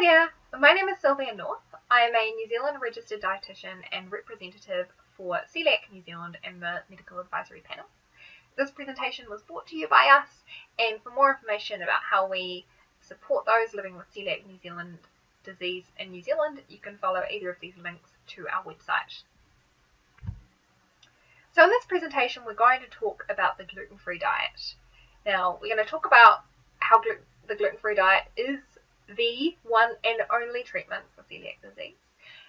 there, my name is Sylvia North. I am a New Zealand registered dietitian and representative for Coeliac New Zealand and the Medical Advisory Panel. This presentation was brought to you by us, and for more information about how we support those living with Coeliac New Zealand disease in New Zealand, you can follow either of these links to our website. So in this presentation we're going to talk about the gluten-free diet. Now we're going to talk about how the gluten-free diet is the one and only treatment for celiac disease.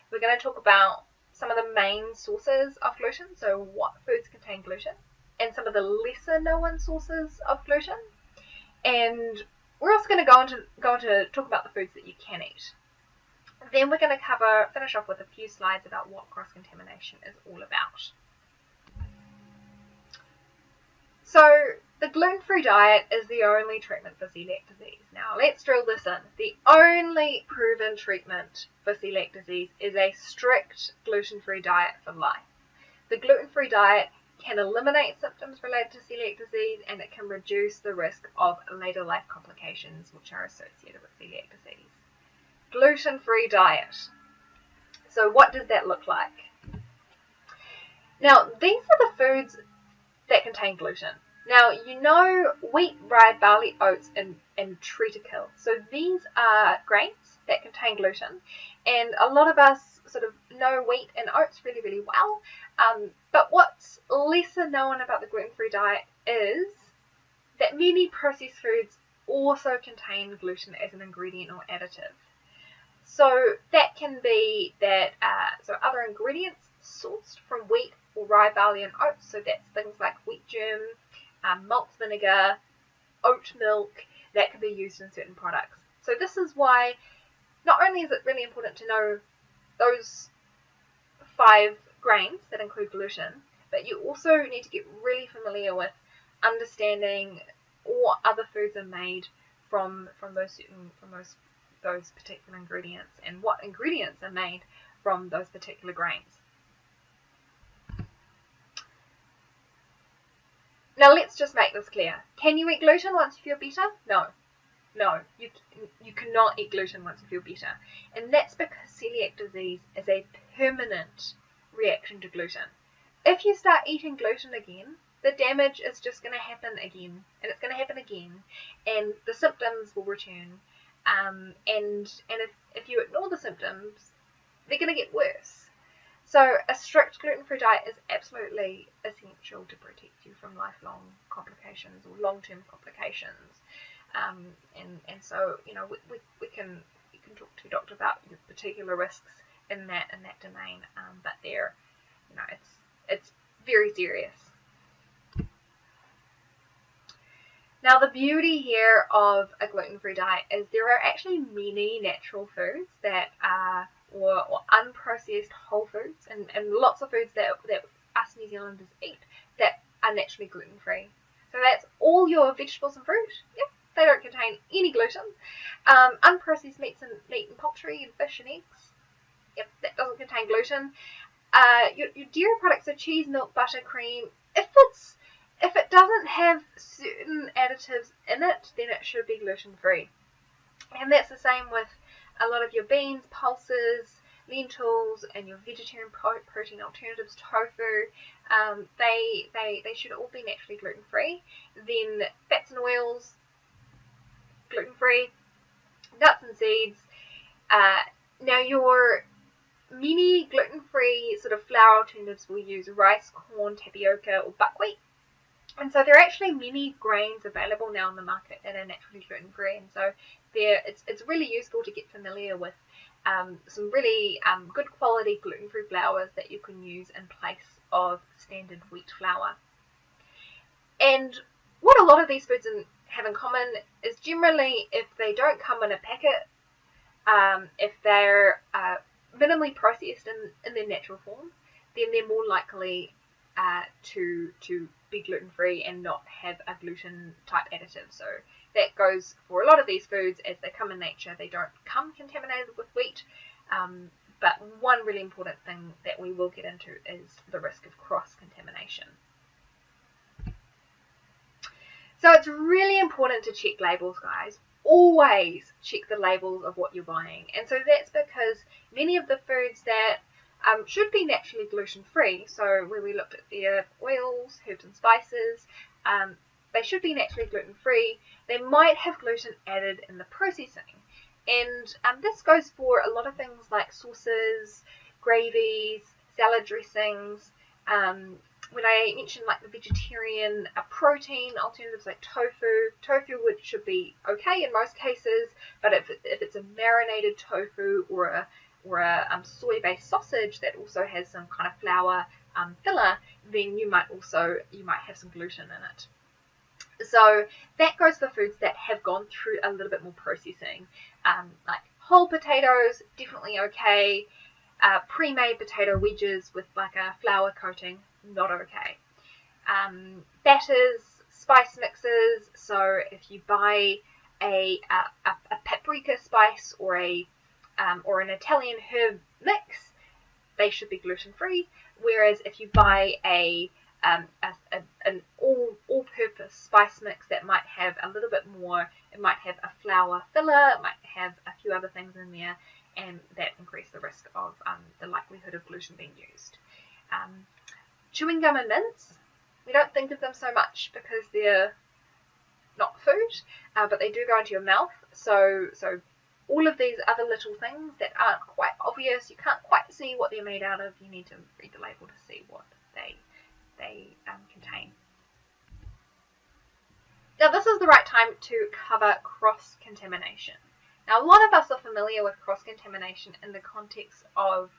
We're going to talk about some of the main sources of gluten, so what foods contain gluten, and some of the lesser known sources of gluten. And we're also going to go to talk about the foods that you can eat. Then we're going to finish off with a few slides about what cross-contamination is all about. So the gluten-free diet is the only treatment for celiac disease. Now let's drill this in. The only proven treatment for celiac disease is a strict gluten-free diet for life. The gluten-free diet can eliminate symptoms related to celiac disease, and it can reduce the risk of later life complications which are associated with celiac disease. Gluten-free diet. So what does that look like? Now these are the foods that contain gluten. Now, you know wheat, rye, barley, oats, and triticale. So these are grains that contain gluten, and a lot of us sort of know wheat and oats really, really well. But what's lesser known about the gluten-free diet is that many processed foods also contain gluten as an ingredient or additive. So that can be that other ingredients sourced from wheat or rye, barley, and oats. So that's things like wheat germ, malt vinegar, oat milk, that can be used in certain products. So this is why not only is it really important to know those 5 grains that include gluten, but you also need to get really familiar with understanding what other foods are made from those particular ingredients, and what ingredients are made from those particular grains. Now let's just make this clear. Can you eat gluten once you feel better? No, you cannot eat gluten once you feel better. And that's because celiac disease is a permanent reaction to gluten. If you start eating gluten again, the damage is just going to happen again, and it's going to happen again, and the symptoms will return. And if you ignore the symptoms, they're going to get worse. So a strict gluten-free diet is absolutely essential to protect you from lifelong complications or long-term complications. And so, you know, you can talk to your doctor about your particular risks in that domain. But they're, you know, it's very serious. Now the beauty here of a gluten-free diet is there are actually many natural foods that are or unprocessed whole foods, and lots of foods that us New Zealanders eat that are naturally gluten-free. So that's all your vegetables and fruit. Yep, they don't contain any gluten. Unprocessed meat and poultry and fish and eggs. Yep, that doesn't contain gluten. Your dairy products are cheese, milk, butter, cream. If it doesn't have certain additives in it, then it should be gluten-free. And that's the same with a lot of your beans, pulses, lentils, and your vegetarian protein alternatives, tofu. They should all be naturally gluten-free. Then fats and oils, gluten-free. Nuts and seeds. Now your many gluten-free sort of flour alternatives will use rice, corn, tapioca, or buckwheat. And so there are actually many grains available now on the market that are naturally gluten-free, and so it's really useful to get familiar with some really good quality gluten-free flours that you can use in place of standard wheat flour. And what a lot of these foods have in common is generally, if they don't come in a packet, if they're minimally processed in their natural form, then they're more likely to be gluten-free and not have a gluten type additive. So that goes for a lot of these foods as they come in nature. They don't come contaminated with wheat, but one really important thing that we will get into is the risk of cross-contamination. So it's really important to check labels, guys. Always check the labels of what you're buying. And so that's because many of the foods that should be naturally gluten-free, so where we looked at their oils, herbs and spices, they should be naturally gluten-free. They might have gluten added in the processing. And this goes for a lot of things like sauces, gravies, salad dressings. When I mentioned like the vegetarian protein alternatives like tofu should be okay in most cases, but if it's a marinated tofu or a soy-based sausage that also has some kind of flour filler, then you might have some gluten in it. So that goes for foods that have gone through a little bit more processing, like whole potatoes, definitely okay. Pre-made potato wedges with like a flour coating, not okay. Batters, spice mixes. So if you buy a paprika spice or an Italian herb mix, they should be gluten-free. Whereas if you buy an all-purpose spice mix that might have a little bit more, it might have a flour filler, it might have a few other things in there, and that increase the risk of the likelihood of gluten being used. Chewing gum and mints, we don't think of them so much because they're not food, but they do go into your mouth. So all of these other little things that aren't quite obvious, you can't quite see what they're made out of, you need to read the label to see what they contain. Now this is the right time to cover cross-contamination. Now a lot of us are familiar with cross-contamination in the context of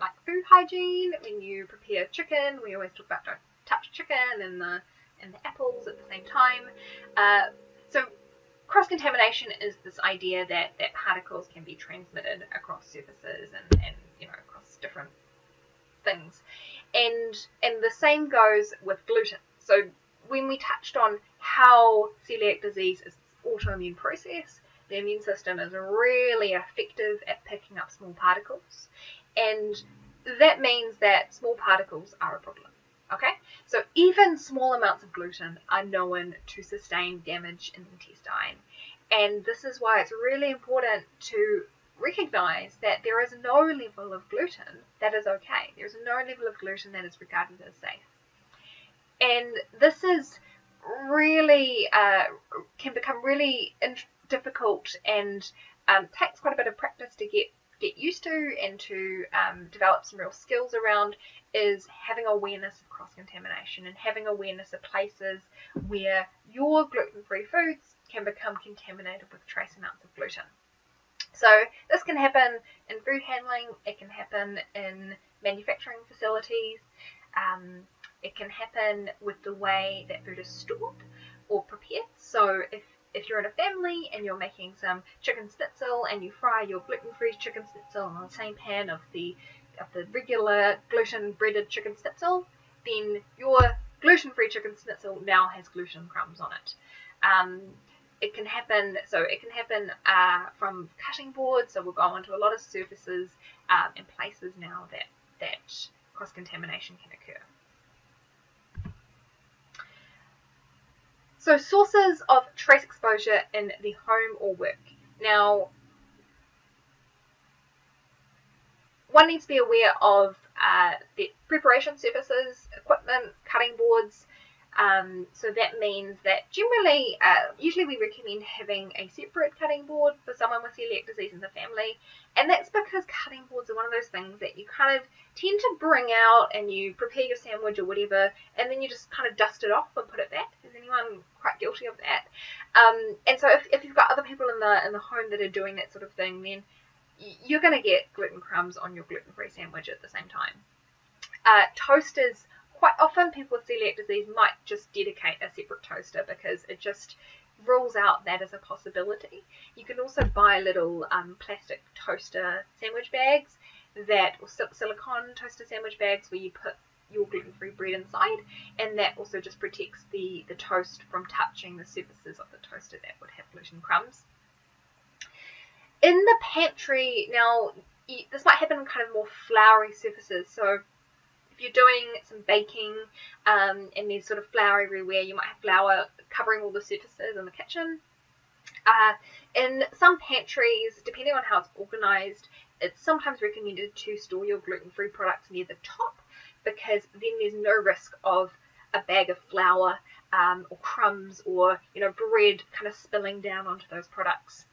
like food hygiene. When you prepare chicken, we always talk about don't touch chicken and the apples at the same time. So cross-contamination is this idea that particles can be transmitted across surfaces and across different things. And the same goes with gluten. So when we touched on how celiac disease is an autoimmune process, the immune system is really effective at picking up small particles. And that means that small particles are a problem. Okay? So even small amounts of gluten are known to sustain damage in the intestine. And this is why it's really important to recognize that there is no level of gluten that is okay. There's no level of gluten that is regarded as safe. And this is really, can become really difficult and takes quite a bit of practice to get used to and to develop some real skills around, is having awareness of cross-contamination and having awareness of places where your gluten-free foods can become contaminated with trace amounts of gluten. So this can happen in food handling, it can happen in manufacturing facilities, it can happen with the way that food is stored or prepared. So if you're in a family and you're making some chicken schnitzel and you fry your gluten-free chicken schnitzel on the same pan of the regular gluten-breaded chicken schnitzel, then your gluten-free chicken schnitzel now has gluten crumbs on it. It can happen from cutting boards, so we'll go onto a lot of surfaces and places now that cross-contamination can occur. So sources of trace exposure in the home or work. Now, one needs to be aware of the preparation surfaces, equipment, cutting boards. So that means that generally, usually we recommend having a separate cutting board for someone with celiac disease in the family. And that's because cutting boards are one of those things that you kind of tend to bring out and you prepare your sandwich or whatever, and then you just kind of dust it off and put it back. Is anyone quite guilty of that? And so if you've got other people in the home that are doing that sort of thing, then you're going to get gluten crumbs on your gluten-free sandwich at the same time. Toasters. Quite often people with celiac disease might just dedicate a separate toaster because it just rules out that as a possibility. You can also buy little plastic toaster sandwich bags or silicone toaster sandwich bags where you put your gluten-free bread inside, and that also just protects the toast from touching the surfaces of the toaster that would have gluten crumbs. In the pantry, now this might happen on kind of more floury surfaces, so If you're doing some baking and there's sort of flour everywhere, you might have flour covering all the surfaces in the kitchen. In some pantries, depending on how it's organised, it's sometimes recommended to store your gluten-free products near the top, because then there's no risk of a bag of flour or crumbs or bread kind of spilling down onto those products.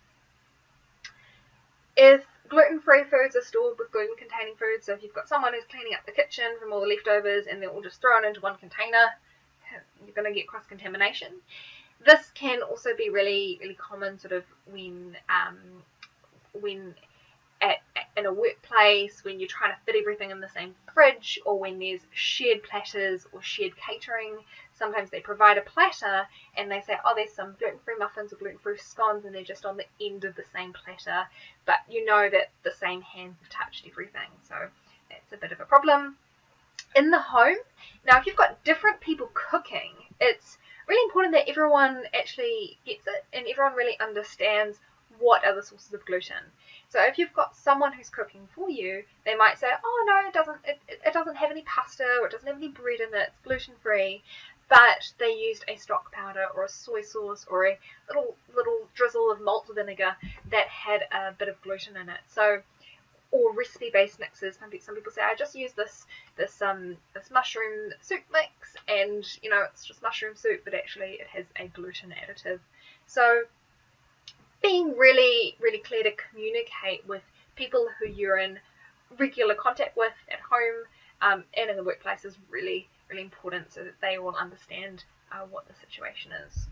If gluten-free foods are stored with gluten-containing foods, so if you've got someone who's cleaning up the kitchen from all the leftovers and they're all just thrown into one container, you're going to get cross-contamination. This can also be really, really common sort of when in a workplace, when you're trying to fit everything in the same fridge, or when there's shared platters or shared catering. Sometimes they provide a platter and they say, oh, there's some gluten-free muffins or gluten-free scones, and they're just on the end of the same platter, but you know that the same hands have touched everything, so that's a bit of a problem. In the home, now if you've got different people cooking, it's really important that everyone actually gets it and everyone really understands what are the sources of gluten. So if you've got someone who's cooking for you, they might say, oh no, it doesn't have any pasta, or it doesn't have any bread in it, it's gluten-free, but they used a stock powder or a soy sauce or a little drizzle of malt vinegar that had a bit of gluten in it. So, or recipe-based mixes. Some people say, I just use this mushroom soup mix, and it's just mushroom soup, but actually it has a gluten additive. So being really, really clear to communicate with people who you're in regular contact with at home and in the workplace is really, really important, so that they all understand what the situation is.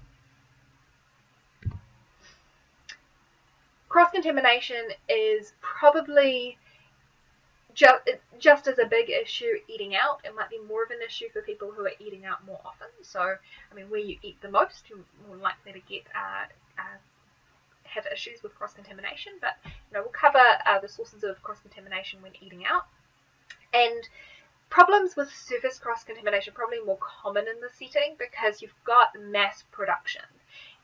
Cross-contamination is probably just as a big issue eating out. It might be more of an issue for people who are eating out more often. So, where you eat the most, you're more likely to get have issues with cross-contamination. But we'll cover the sources of cross-contamination when eating out. And problems with surface cross-contamination are probably more common in this setting because you've got mass production.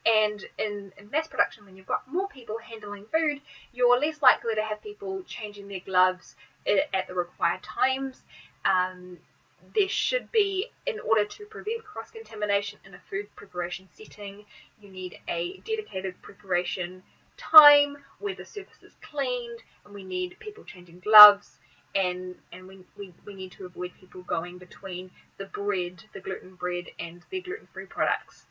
And in mass production, when you've got more people handling food, you're less likely to have people changing their gloves at the required times. There should be, in order to prevent cross-contamination in a food preparation setting, you need a dedicated preparation time where the surface is cleaned, and we need people changing gloves, and we need to avoid people going between the bread, the gluten bread, and the gluten-free products.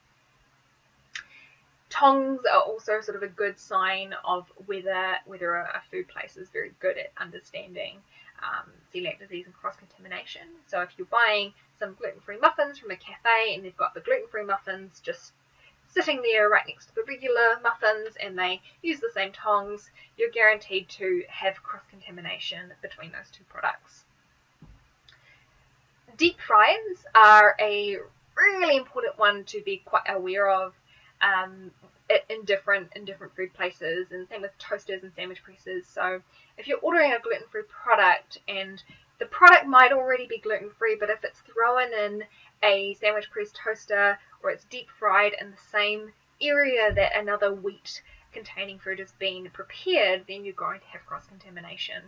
Tongs are also sort of a good sign of whether a food place is very good at understanding celiac disease and cross-contamination. So if you're buying some gluten-free muffins from a cafe and they've got the gluten-free muffins just sitting there right next to the regular muffins and they use the same tongs, you're guaranteed to have cross-contamination between those two products. Deep fryers are a really important one to be quite aware of in different food places, and same with toasters and sandwich presses. So if you're ordering a gluten-free product and the product might already be gluten-free, but if it's thrown in a sandwich press toaster or it's deep fried in the same area that another wheat containing food is being prepared, then you're going to have cross-contamination.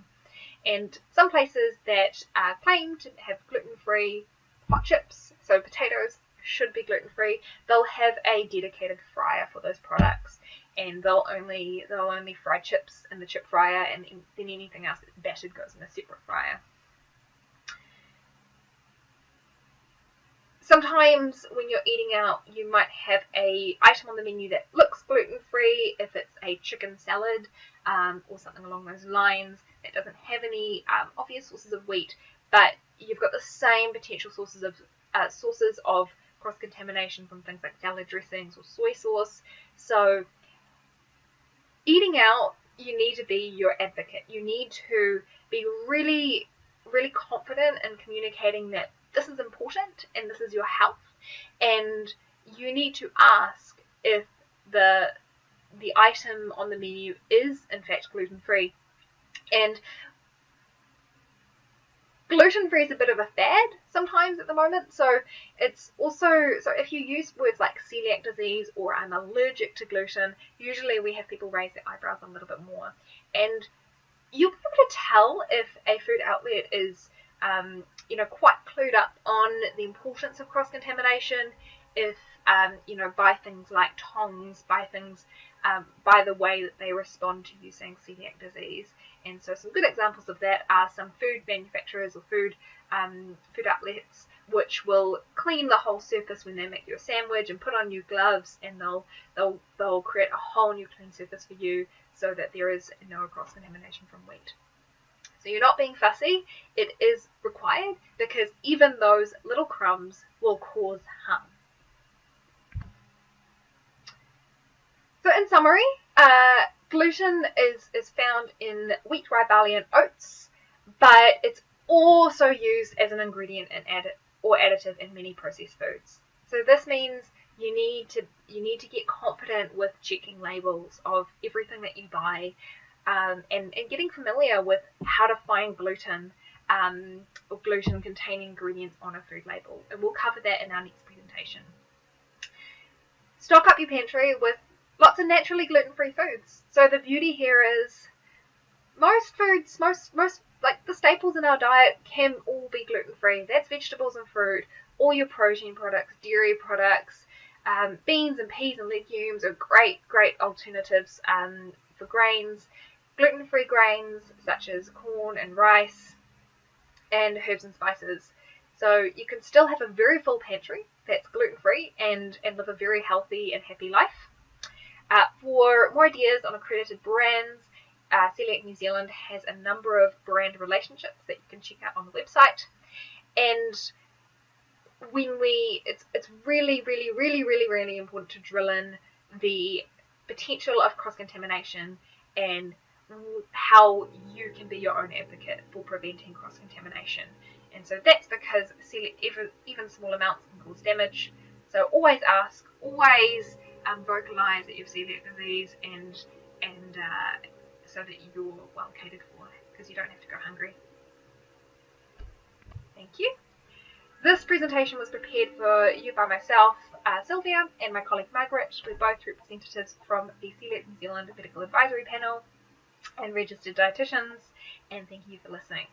And some places that claim to have gluten-free hot chips, so potatoes, should be gluten-free, they'll have a dedicated fryer for those products, and they'll only fry chips in the chip fryer, and then anything else that's battered goes in a separate fryer. Sometimes when you're eating out, you might have a item on the menu that looks gluten-free if it's a chicken salad or something along those lines that doesn't have any obvious sources of wheat, but you've got the same potential sources of cross-contamination from things like salad dressings or soy sauce. So eating out, you need to be your advocate. You need to be really, really confident in communicating that this is important and this is your health, and you need to ask if the item on the menu is in fact gluten-free. And gluten-free is a bit of a fad sometimes at the moment, so it's also, so if you use words like celiac disease or I'm allergic to gluten, usually we have people raise their eyebrows a little bit more. And you'll be able to tell if a food outlet is quite clued up on the importance of cross-contamination, if by things like tongs, by the way that they respond to using celiac disease. And so some good examples of that are some food manufacturers or food outlets which will clean the whole surface when they make you a sandwich and put on new gloves, and they'll create a whole new clean surface for you so that there is no cross-contamination from wheat. So you're not being fussy. It is required because even those little crumbs will cause harm. So in summary, gluten is found in wheat, rye, barley, and oats, but it's also used as an ingredient or additive in many processed foods. So this means you need to get confident with checking labels of everything that you buy, and getting familiar with how to find gluten or gluten-containing ingredients on a food label. And we'll cover that in our next presentation. Stock up your pantry with lots of naturally gluten-free foods. So the beauty here is most foods, most like the staples in our diet can all be gluten-free. That's vegetables and fruit, all your protein products, dairy products, beans and peas and legumes are great alternatives for grains, gluten-free grains such as corn and rice, and herbs and spices. So you can still have a very full pantry that's gluten-free and live a very healthy and happy life. For more ideas on accredited brands, Coeliac New Zealand has a number of brand relationships that you can check out on the website. And it's really important to drill in the potential of cross-contamination and how you can be your own advocate for preventing cross-contamination. And so that's because even small amounts can cause damage. So always ask, always vocalize that you have celiac disease, and so that you're well catered for, because you don't have to go hungry. Thank you. This presentation was prepared for you by myself, Sylvia, and my colleague Margaret. We're both representatives from the Coeliac New Zealand Medical Advisory Panel and registered dietitians, and thank you for listening.